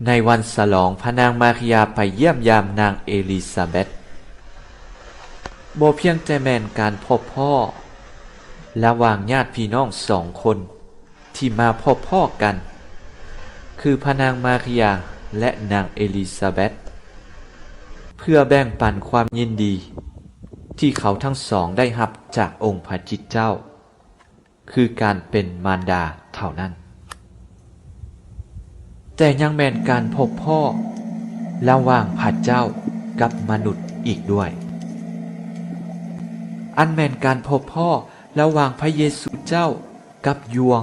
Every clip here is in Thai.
ในวันฉลองพระนางมาริยาไปเยี่ยมยามนางเอลิซาเบธบ่เพียงแต่แม่นการพบพ่อระหว่างญาติพี่น้องสองคนที่มาพบพ่อกันคือพระนางมาริยาและนางเอลิซาเบธเพื่อแบ่งปันความยินดีที่เขาทั้งสองได้รับจากองค์พระจิตเจ้าคือการเป็นมารดาเท่านั้นแต่ยังแม่นการพบพ่อระหว่างพระเจ้ากับมนุษย์อีกด้วยอันแม่นการพบพ่อระหว่างพระเยซูเจ้ากับยวง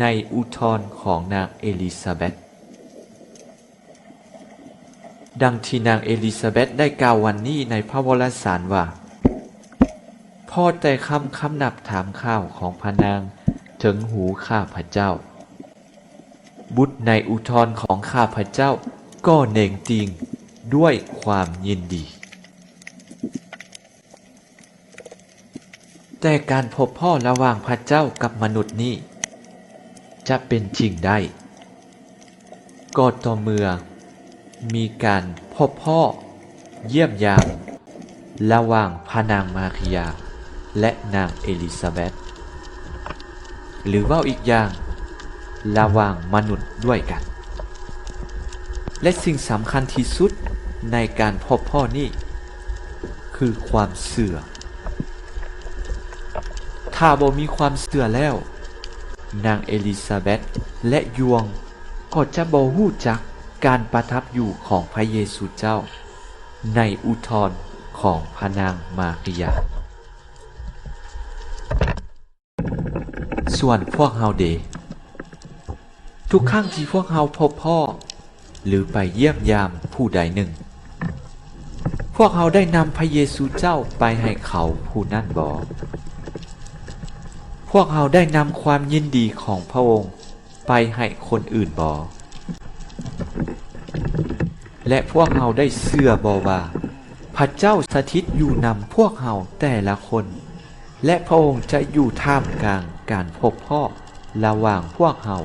ในอุทธรของนางเอลิซาเบธดังที่นางเอลิซาเบธได้กล่าววันนี้ในพระวรสารว่าพ่อแต่คำนับถามข้าวของพระนางถึงหูข้าพระเจ้าบุตรในอุทธรของข้าพระเจ้าก็เน่งติงด้วยความยินดีแต่การพบพ่อระหว่างพระเจ้ากับมนุษย์นี้จะเป็นจริงได้ก็ต่อเมื่อมีการพบพ่อเยี่ยมยามระหว่างพระนางมาริยาและนางเอลิซาเบธหรือว่าอีกอย่างระหว่างมนุษย์ด้วยกันและสิ่งสำคัญที่สุดในการพบพ่อนี้คือความเชื่อถ้าบ่มีความเชื่อแล้วนางเอลิซาเบธและยวงก็จะบ่ฮู้จักการประทับอยู่ของพระเยซูเจ้าในอุทธรของพระนางมาริยาส่วนพวกเฮาเดทุกครั้งที่พวกเฮาพบพ่อหรือไปเยี่ยมยามผู้ใดหนึ่งพวกเฮาได้นำพระเยซูเจ้าไปให้เขาผู้นั้นบ่พวกเฮาได้นำความยินดีของพระองค์ไปให้คนอื่นบ่และพวกเฮาได้เชื่อบ่ว่าพระเจ้าสถิตอยู่นำพวกเฮาแต่ละคนและพระองค์จะอยู่ท่ามกลางการพบพ่อระหว่างพวกเฮา